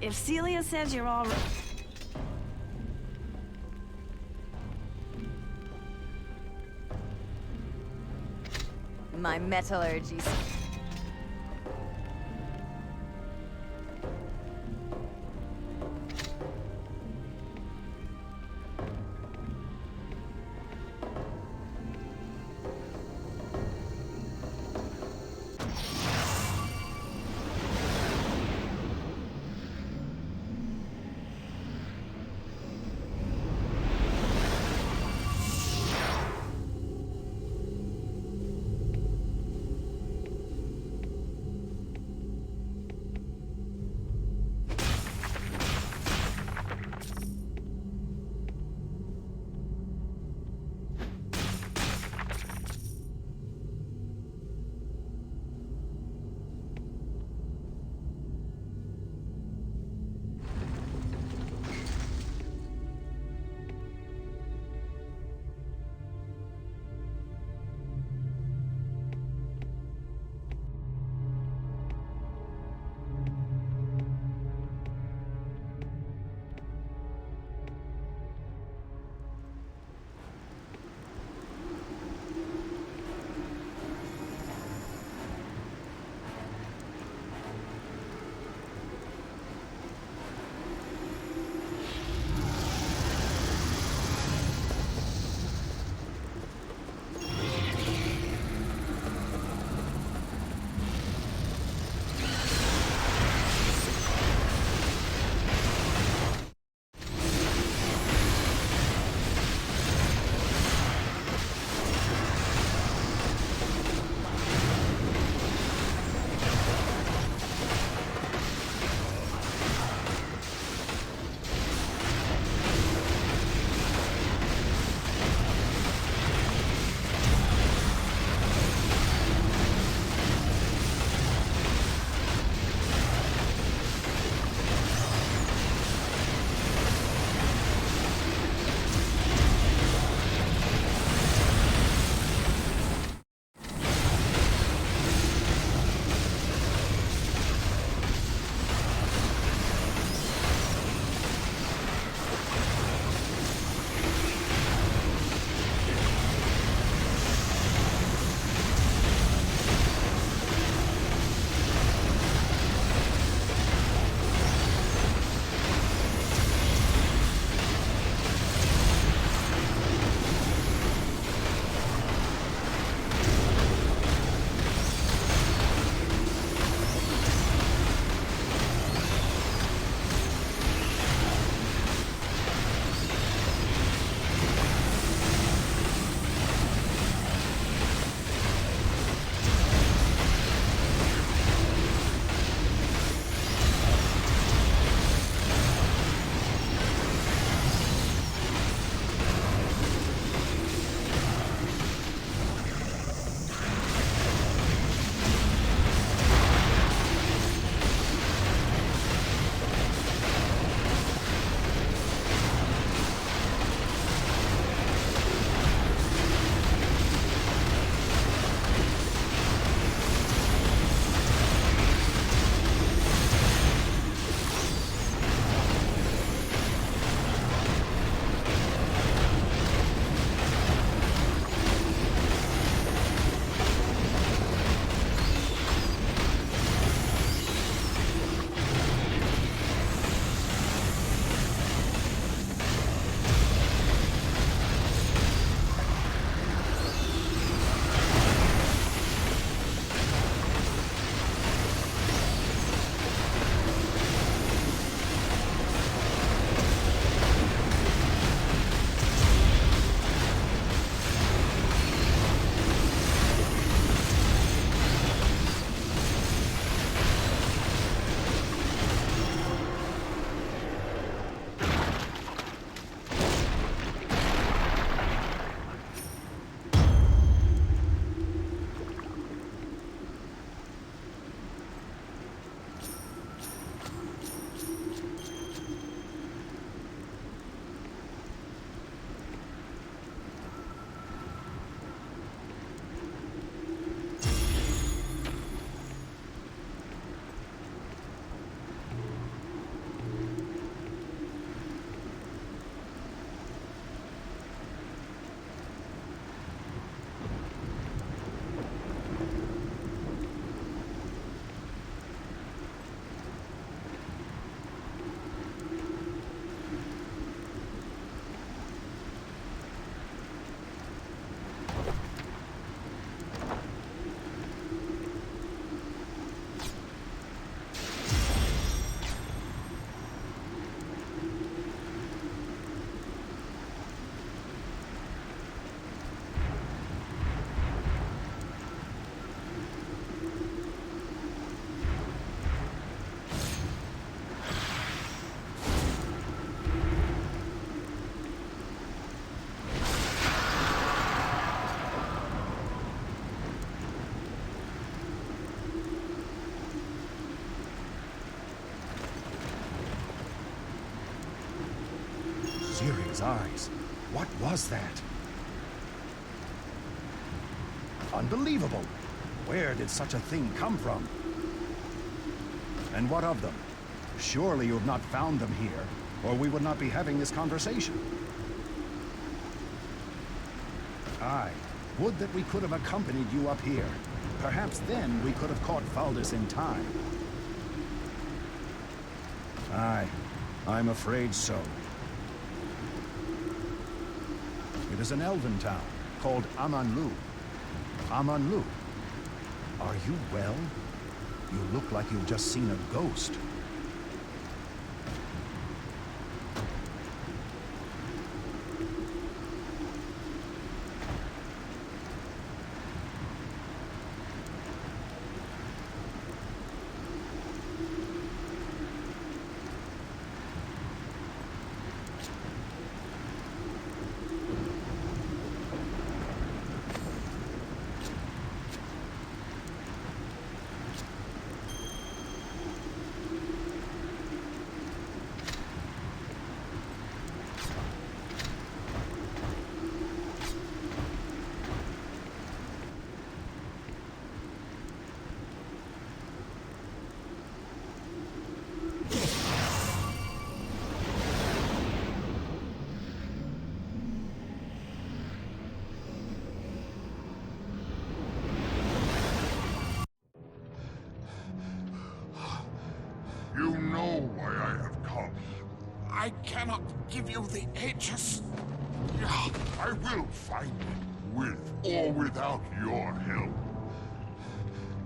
If Celia says you're all right... My metallurgy... his eyes. What was that? Unbelievable! Where did such a thing come from? And what of them? Surely you have not found them here, or we would not be having this conversation. Aye, would that we could have accompanied you up here. Perhaps then we could have caught Valdis in time. Aye, I'm afraid so. It is an elven town called Amanlu. Amanlu. Are you well? You look like you've just seen a ghost. You know why I have come. I cannot give you the Aegis. I will find it, with or without your help.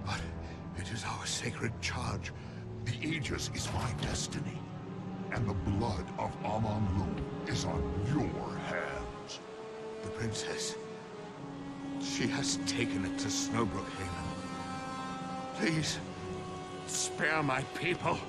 But it is our sacred charge. The Aegis is my destiny. And the blood of Amanlu is on your hands. The princess, she has taken it to Snowbrook Haven. Please, spare my people.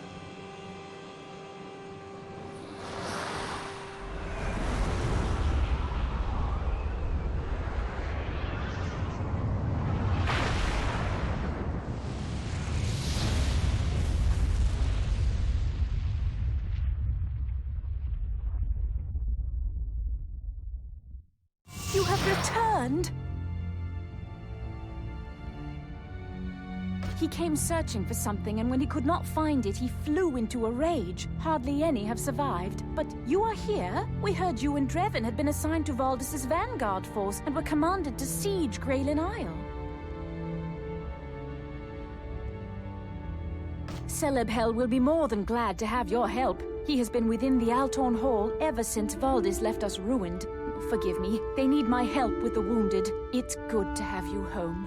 You have returned! He came searching for something, and when he could not find it, he flew into a rage. Hardly any have survived. But you are here? We heard you and Drevin had been assigned to Valdis's vanguard force and were commanded to siege Graylin Isle. Celebhel will be more than glad to have your help. He has been within the Altorn Hall ever since Valdis left us ruined. Forgive me, they need my help with the wounded. It's good to have you home.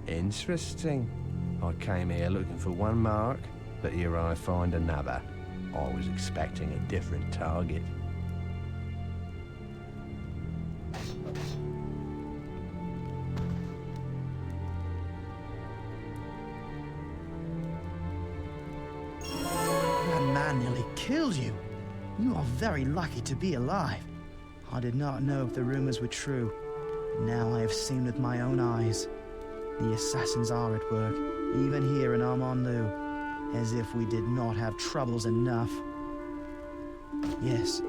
Interesting. I came here looking for one mark, but here I find another. I was expecting a different target. That man nearly killed you. You are very lucky to be alive. I did not know if the rumors were true. Now I have seen with my own eyes. The assassins are at work, even here in Armand-Lou, as if we did not have troubles enough. Yes,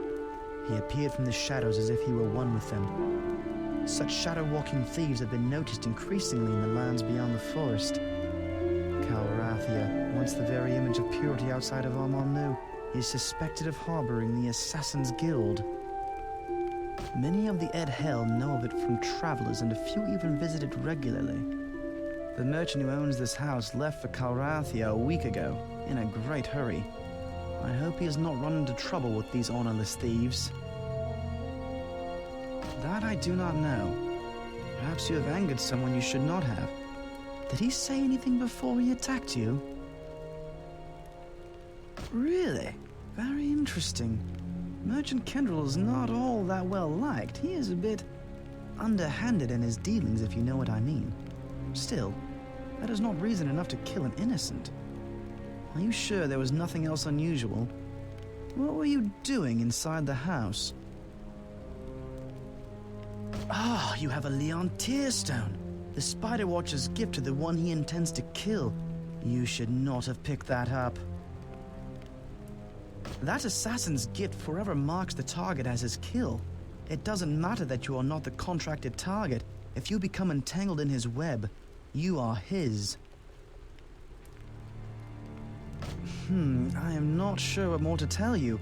he appeared from the shadows as if he were one with them. Such shadow-walking thieves have been noticed increasingly in the lands beyond the forest. Calrathia, once the very image of purity outside of Armand-Lou, is suspected of harboring the Assassin's Guild. Many of the Ed Hell know of it from travelers, and a few even visit it regularly. The merchant who owns this house left for Calrathia a week ago, in a great hurry. I hope he has not run into trouble with these honorless thieves. That I do not know. Perhaps you have angered someone you should not have. Did he say anything before he attacked you? Really? Very interesting. Merchant Kendrell is not all that well liked. He is a bit underhanded in his dealings, if you know what I mean. Still, that is not reason enough to kill an innocent. Are you sure there was nothing else unusual? What were you doing inside the house? Ah, you have a Leon Tearstone, the Spider Watcher's gift to the one he intends to kill. You should not have picked that up. That assassin's gift forever marks the target as his kill. It doesn't matter that you are not the contracted target. If you become entangled in his web, you are his. I am not sure what more to tell you.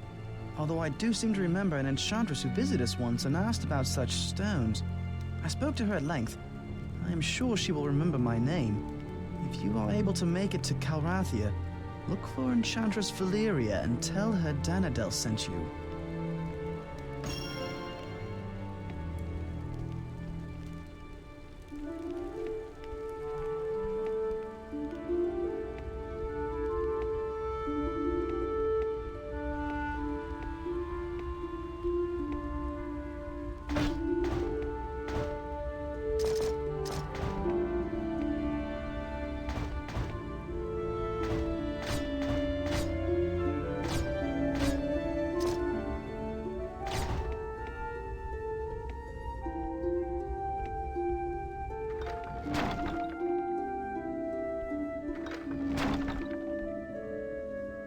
Although I do seem to remember an enchantress who visited us once and asked about such stones. I spoke to her at length. I am sure she will remember my name. If you are able to make it to Calrathia, look for Enchantress Valeria and tell her Danadel sent you.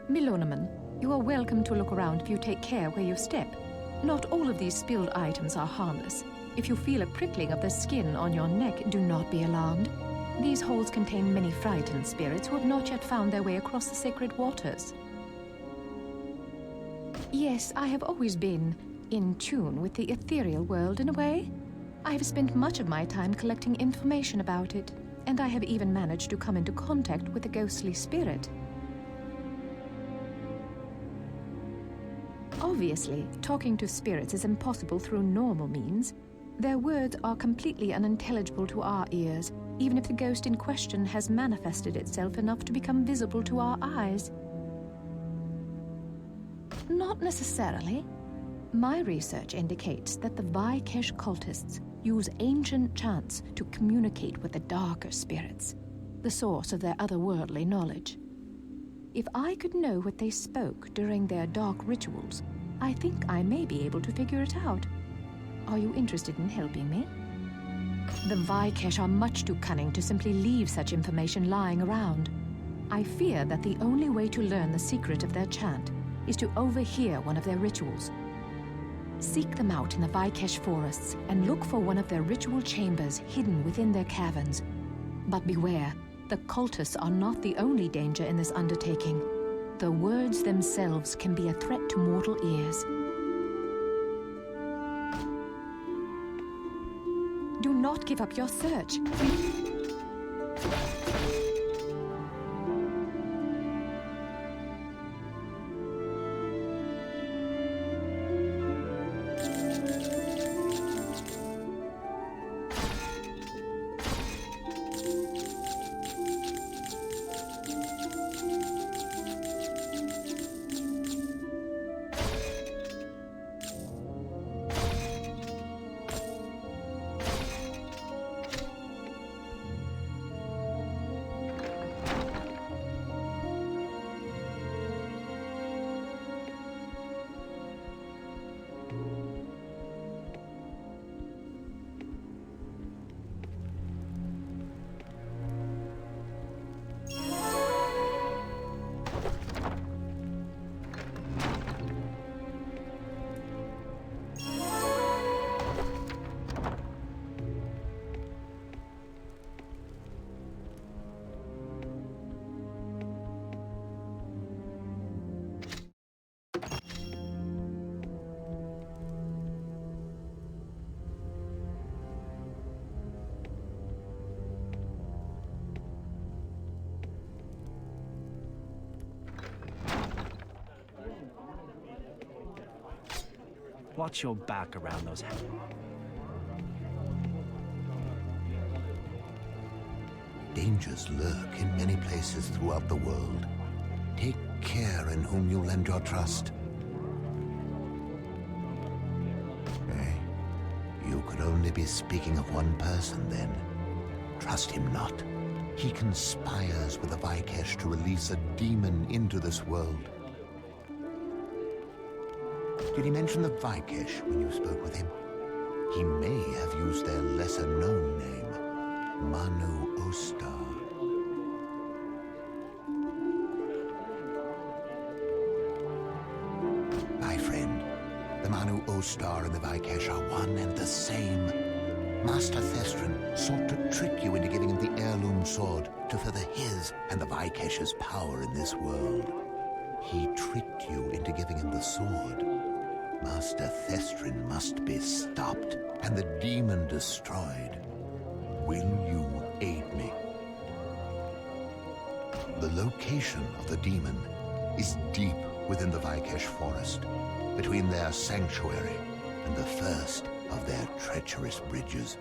Milonaman, you are welcome to look around if you take care where you step. Not all of these spilled items are harmless. If you feel a prickling of the skin on your neck, do not be alarmed. These holes contain many frightened spirits who have not yet found their way across the sacred waters. Yes, I have always been in tune with the ethereal world in a way. I have spent much of my time collecting information about it, and I have even managed to come into contact with a ghostly spirit. Obviously, talking to spirits is impossible through normal means. Their words are completely unintelligible to our ears, even if the ghost in question has manifested itself enough to become visible to our eyes. Not necessarily. My research indicates that the Vaikesh cultists use ancient chants to communicate with the darker spirits, the source of their otherworldly knowledge. If I could know what they spoke during their dark rituals, I think I may be able to figure it out. Are you interested in helping me? The Vaikesh are much too cunning to simply leave such information lying around. I fear that the only way to learn the secret of their chant is to overhear one of their rituals. Seek them out in the Vaikesh forests and look for one of their ritual chambers hidden within their caverns. But beware, the cultists are not the only danger in this undertaking. The words themselves can be a threat to mortal ears. Do not give up your search. watch your back around those... Dangers lurk in many places throughout the world. Take care in whom you lend your trust. You could only be speaking of one person then. Trust him not. He conspires with the Vikesh to release a demon into this world. Did he mention the Vikesh when you spoke with him? He may have used their lesser-known name, Manu Ostar. My friend, the Manu Ostar and the Vikesh are one and the same. Master Thestrin sought to trick you into giving him the heirloom sword to further his and the Vikesh's power in this world. He tricked you into giving him the sword. Master Thestrin must be stopped and the demon destroyed. Will you aid me? The location of the demon is deep within the Vikesh forest, between their sanctuary and the first of their treacherous bridges.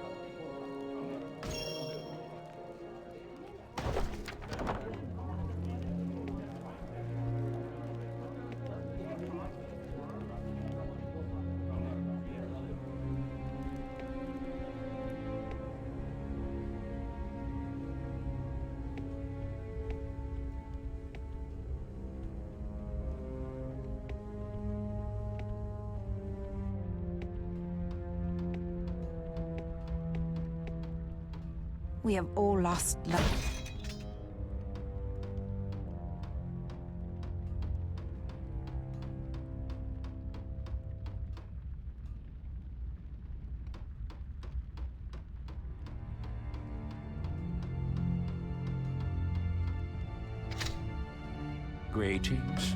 We have all lost love. Greetings.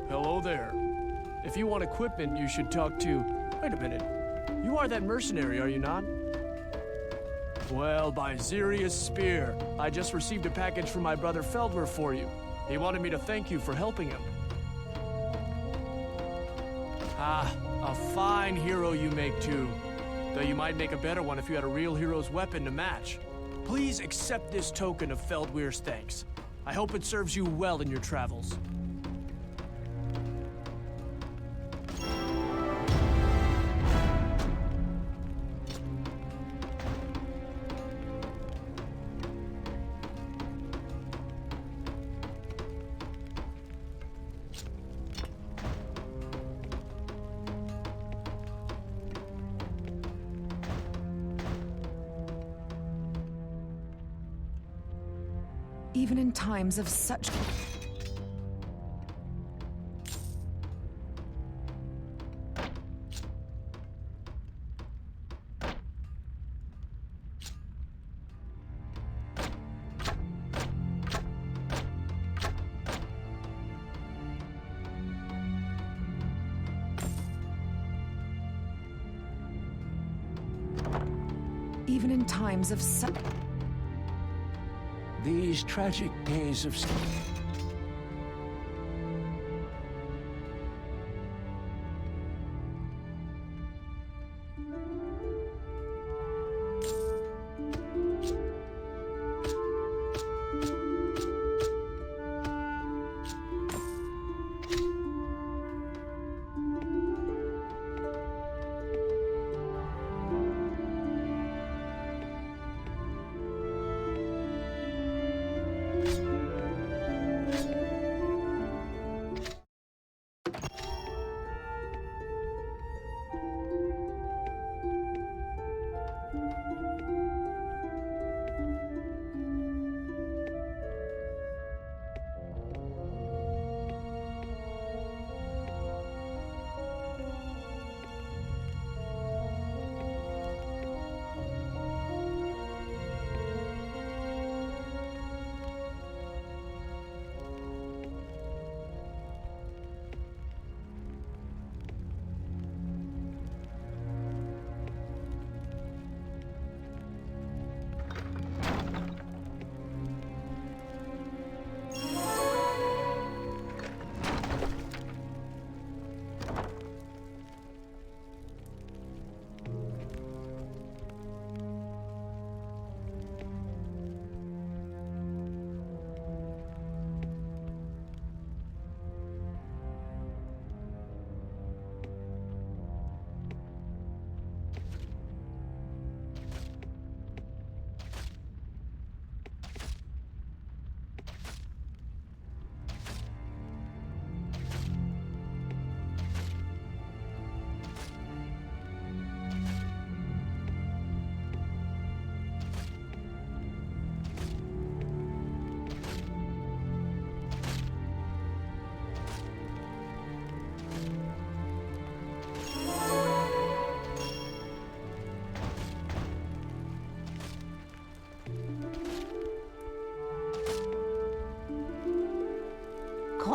Hello there. If you want equipment, you should talk to... Wait a minute. You are that mercenary, are you not? Well, by Ziria's spear, I just received a package from my brother Feldwer for you. He wanted me to thank you for helping him. Ah, a fine hero you make too. Though you might make a better one if you had a real hero's weapon to match. Please accept this token of Feldweir's thanks. I hope it serves you well in your travels. Even in times of such... Even in times of such... These tragic days of...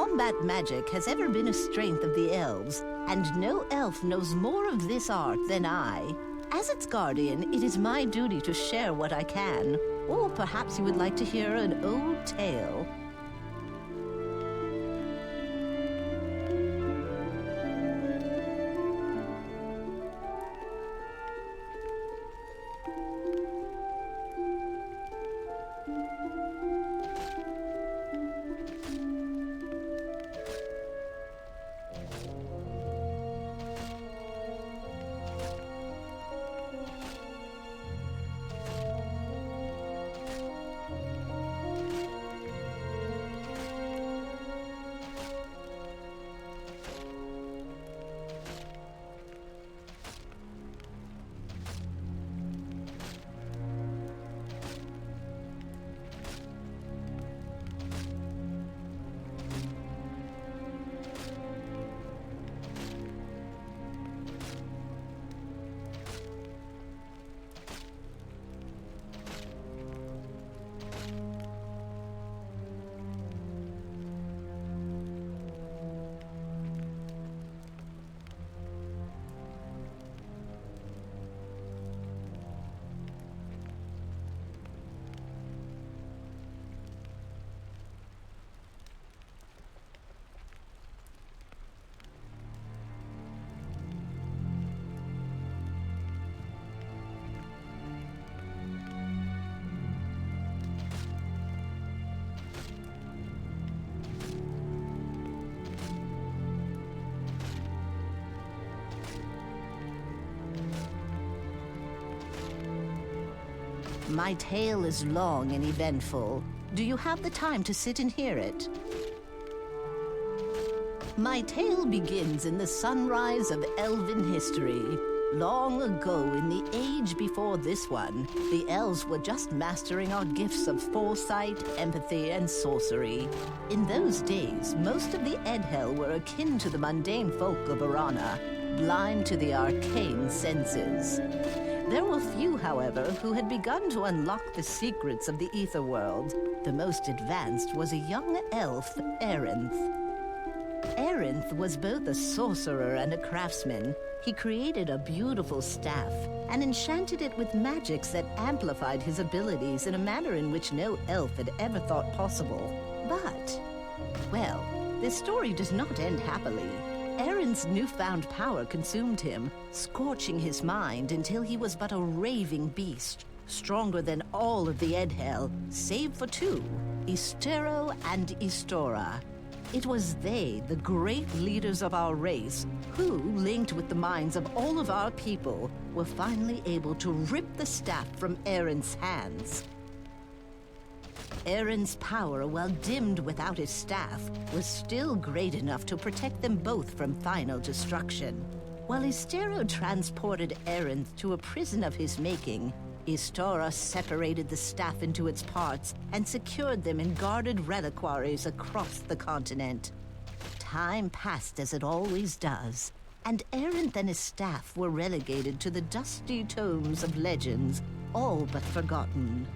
combat magic has ever been a strength of the elves, and no elf knows more of this art than I. As its guardian, it is my duty to share what I can. Or perhaps you would like to hear an old tale. My tale is long and eventful. Do you have the time to sit and hear it? My tale begins in the sunrise of elven history. Long ago, in the age before this one, the elves were just mastering our gifts of foresight, empathy, and sorcery. In those days, most of the Edhel were akin to the mundane folk of Arana, blind to the arcane senses. There were few, however, who had begun to unlock the secrets of the ether world. The most advanced was a young elf, Arinth. Arinth was both a sorcerer and a craftsman. He created a beautiful staff and enchanted it with magics that amplified his abilities in a manner in which no elf had ever thought possible. But, well, this story does not end happily. Arinth's newfound power consumed him, scorching his mind until he was but a raving beast, stronger than all of the Edhel, save for two, Istero and Istora. It was they, the great leaders of our race, who, linked with the minds of all of our people, were finally able to rip the staff from Arinth's hands. Arinth's power, while dimmed without his staff, was still great enough to protect them both from final destruction. While Istero transported Arinth to a prison of his making, Istora separated the staff into its parts and secured them in guarded reliquaries across the continent. Time passed as it always does, and Arinth and his staff were relegated to the dusty tomes of legends, all but forgotten.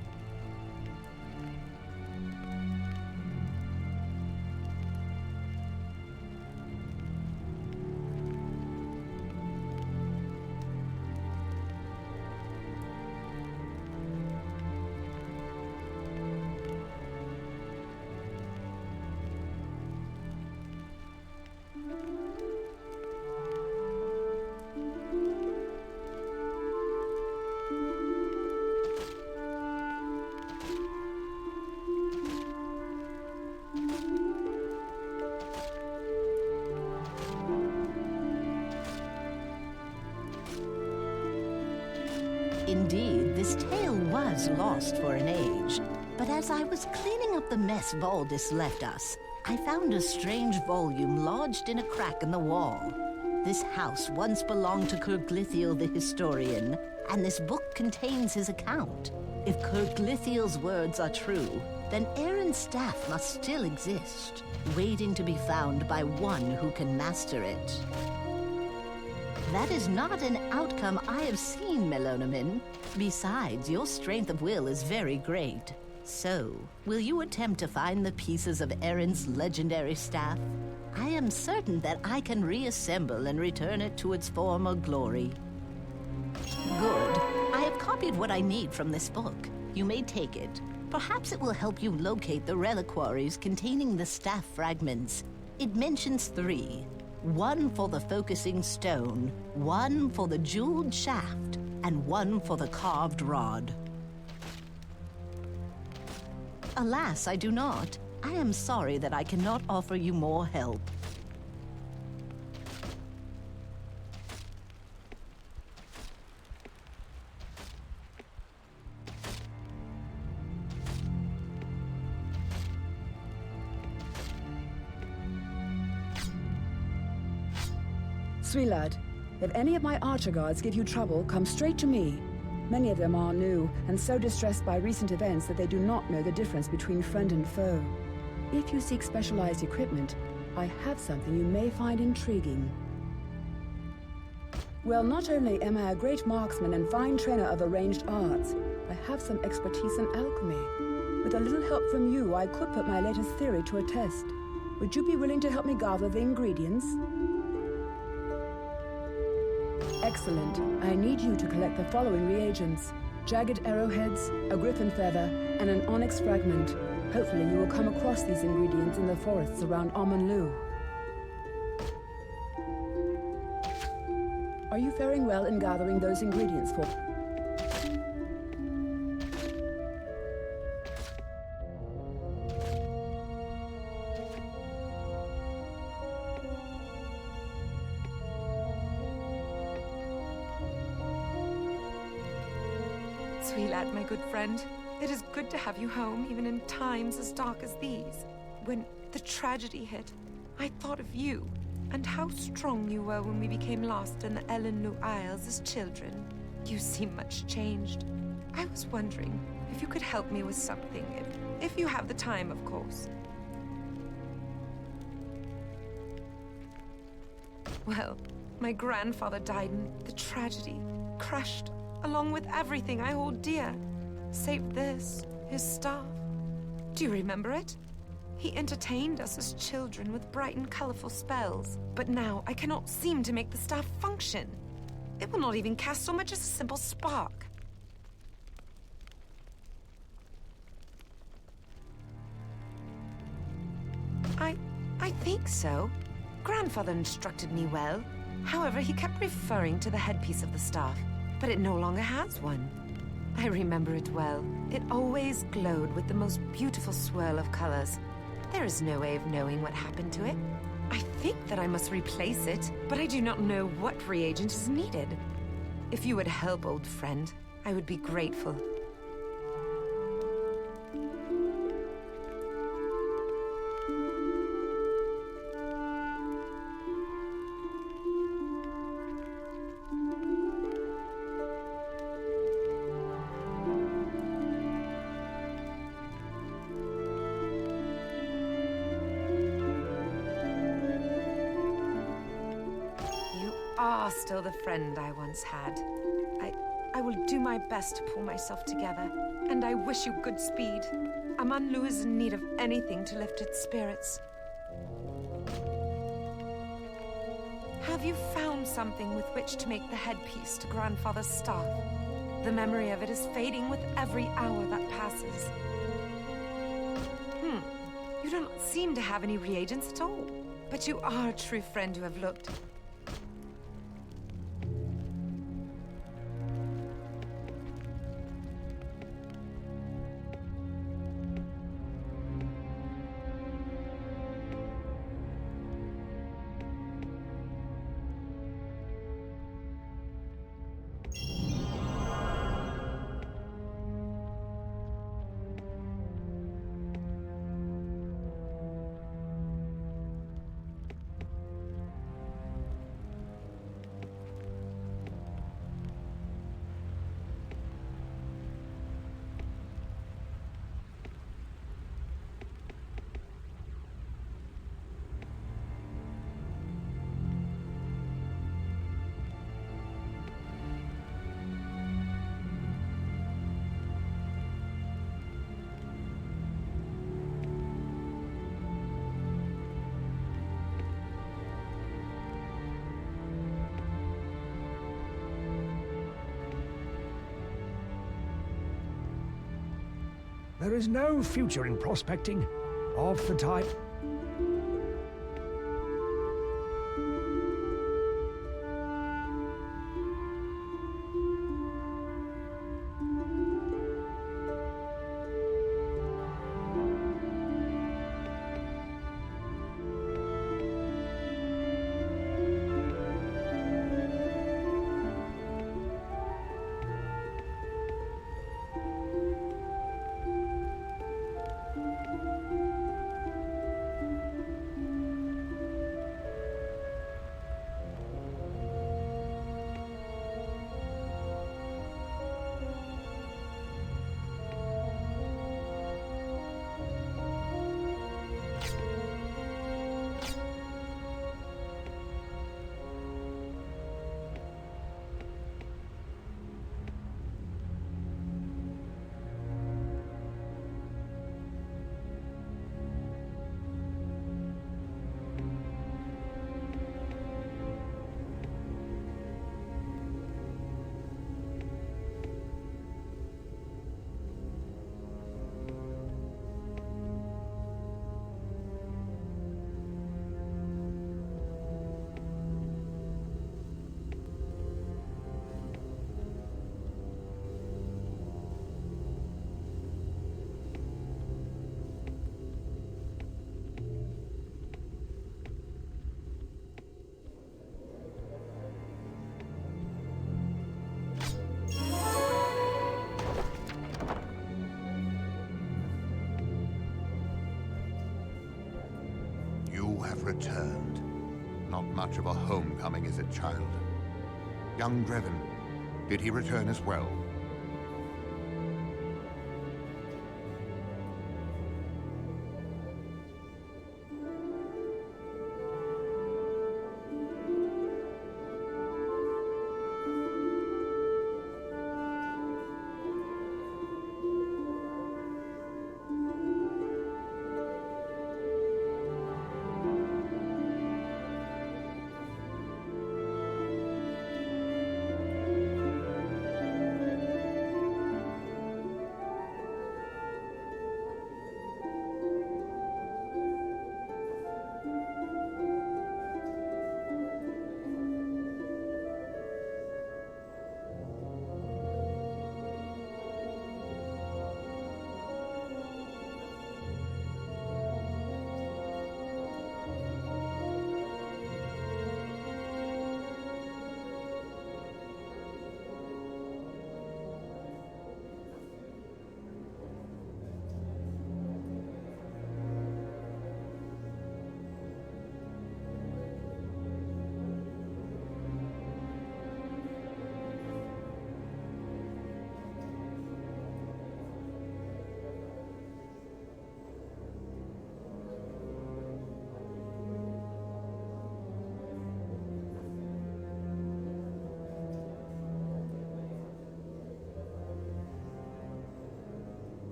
Indeed, this tale was lost for an age. But as I was cleaning up the mess Valdis left us, I found a strange volume lodged in a crack in the wall. This house once belonged to Kirglithiel the historian, and this book contains his account. If Kirglithiel's words are true, then Arinth's staff must still exist, waiting to be found by one who can master it. That is not an outcome I have seen, Melonomin. Besides, your strength of will is very great. So, will you attempt to find the pieces of Erin's legendary staff? I am certain that I can reassemble and return it to its former glory. Good. I have copied what I need from this book. You may take it. Perhaps it will help you locate the reliquaries containing the staff fragments. It mentions 3. 1 for the focusing stone, 1 for the jeweled shaft, and 1 for the carved rod. Alas, I do not. I am sorry that I cannot offer you more help. Sweet lad, if any of my archer guards give you trouble, come straight to me. Many of them are new, and so distressed by recent events that they do not know the difference between friend and foe. If you seek specialized equipment, I have something you may find intriguing. Well, not only am I a great marksman and fine trainer of arranged arts, I have some expertise in alchemy. With a little help from you, I could put my latest theory to a test. Would you be willing to help me gather the ingredients? Excellent. I need you to collect the following reagents: jagged arrowheads, a griffin feather, and an onyx fragment. Hopefully you will come across these ingredients in the forests around Amanlu. Are you faring well in gathering those ingredients for... Sweet lad, my good friend. It is good to have you home, even in times as dark as these. When the tragedy hit, I thought of you, and how strong you were when we became lost in the Elenlu Isles as children. You seem much changed. I was wondering if you could help me with something, if you have the time, of course. Well, my grandfather died in the tragedy, crushed along with everything I hold dear, save this, his staff. Do you remember it? He entertained us as children with bright and colorful spells, but now I cannot seem to make the staff function. It will not even cast so much as a simple spark. I think so. Grandfather instructed me well. However, he kept referring to the headpiece of the staff, but it no longer has one. I remember it well. It always glowed with the most beautiful swirl of colors. There is no way of knowing what happened to it. I think that I must replace it, but I do not know what reagent is needed. If you would help, old friend, I would be grateful. Are still the friend I once had. I will do my best to pull myself together, and I wish you good speed. Amanlu is in need of anything to lift its spirits. Have you found something with which to make the headpiece to Grandfather's staff? The memory of it is fading with every hour that passes. You do not seem to have any reagents at all, but you are a true friend who have looked. There is no future in prospecting of the type. Returned. Not much of a homecoming, is it, child? Young Drevin, did he return as well?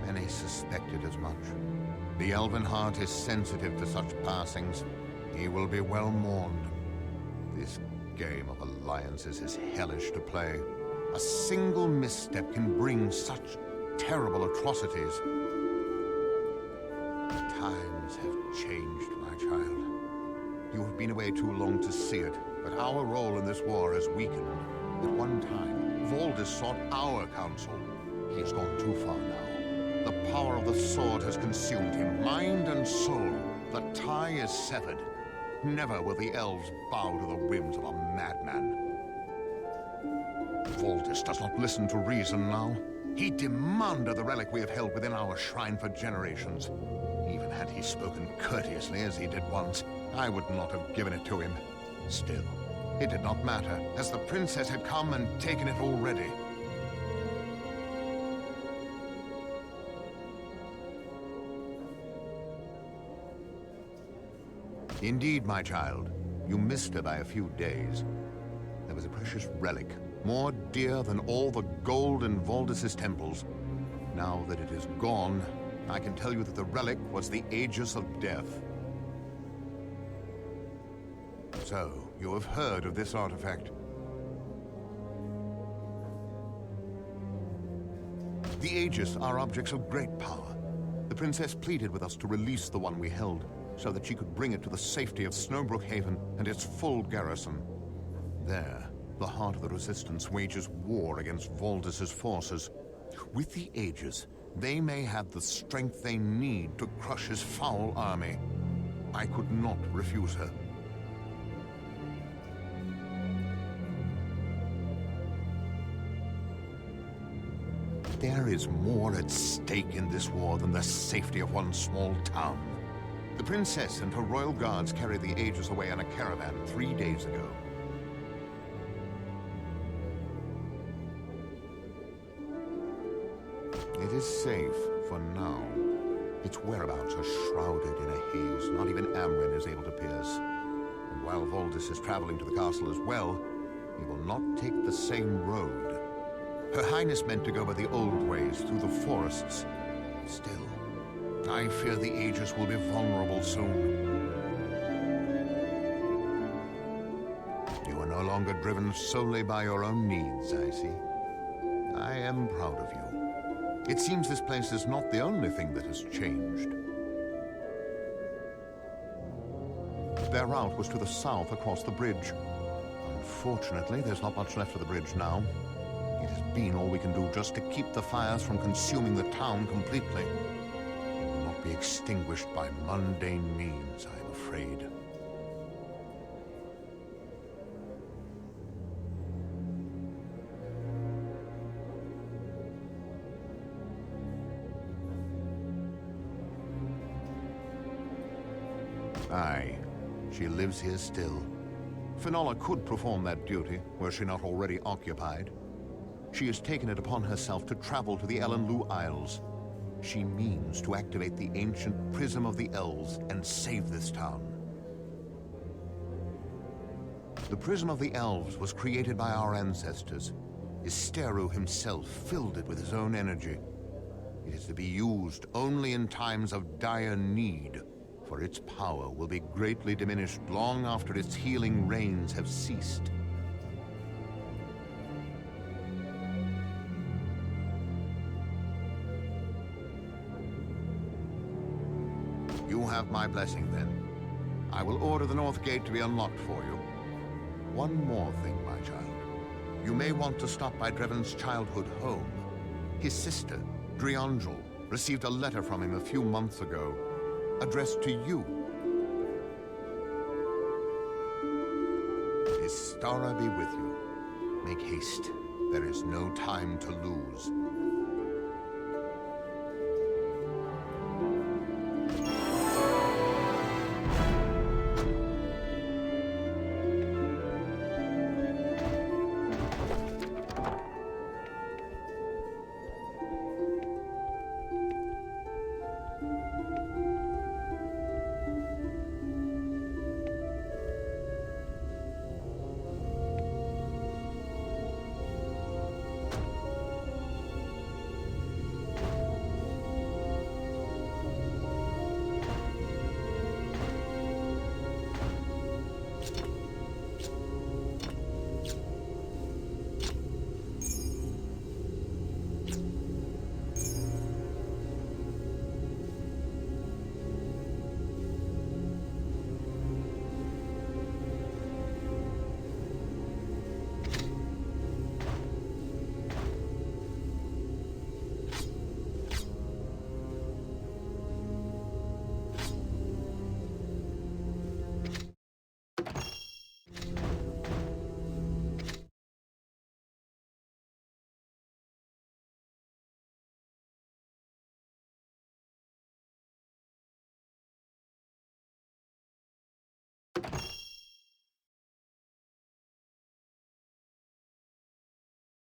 Many suspected as much. The elven heart is sensitive to such passings. He will be well mourned. This game of alliances is hellish to play. A single misstep can bring such terrible atrocities. Times have changed, my child. You have been away too long to see it, but our role in this war has weakened. At one time, Voldis sought our counsel. He has gone too far now. The power of the sword has consumed him, mind and soul. The tie is severed. Never will the elves bow to the whims of a madman. Voldis does not listen to reason now. He demanded the relic we have held within our shrine for generations. Even had he spoken courteously as he did once, I would not have given it to him. Still, it did not matter, as the princess had come and taken it already. Indeed, my child. You missed her by a few days. There was a precious relic, more dear than all the gold in Valdis's temples. Now that it is gone, I can tell you that the relic was the Aegis of Death. So, you have heard of this artifact. The Aegis are objects of great power. The princess pleaded with us to release the one we held, so that she could bring it to the safety of Snowbrook Haven and its full garrison. There, the heart of the Resistance wages war against Valdis's forces. With the Aegis, they may have the strength they need to crush his foul army. I could not refuse her. There is more at stake in this war than the safety of one small town. The princess and her royal guards carried the Aegis away on a caravan 3 days ago. It is safe for now. Its whereabouts are shrouded in a haze not even Amrin is able to pierce. And while Valdis is traveling to the castle as well, he will not take the same road. Her Highness meant to go by the old ways through the forests. Still, I fear the Aegis will be vulnerable soon. You are no longer driven solely by your own needs, I see. I am proud of you. It seems this place is not the only thing that has changed. Their route was to the south across the bridge. Unfortunately, there's not much left of the bridge now. It has been all we can do just to keep the fires from consuming the town completely. It will not be extinguished by mundane means, I am afraid. Aye, she lives here still. Finola could perform that duty, were she not already occupied. She has taken it upon herself to travel to the Elenlu Isles. She means to activate the ancient Prism of the Elves and save this town. The Prism of the Elves was created by our ancestors. Isteru himself filled it with his own energy. It is to be used only in times of dire need, for its power will be greatly diminished long after its healing rains have ceased. You have my blessing, then. I will order the North Gate to be unlocked for you. One more thing, my child. You may want to stop by Dreven's childhood home. His sister, Driangel, received a letter from him a few months ago, addressed to you. Istara be with you. Make haste. There is no time to lose.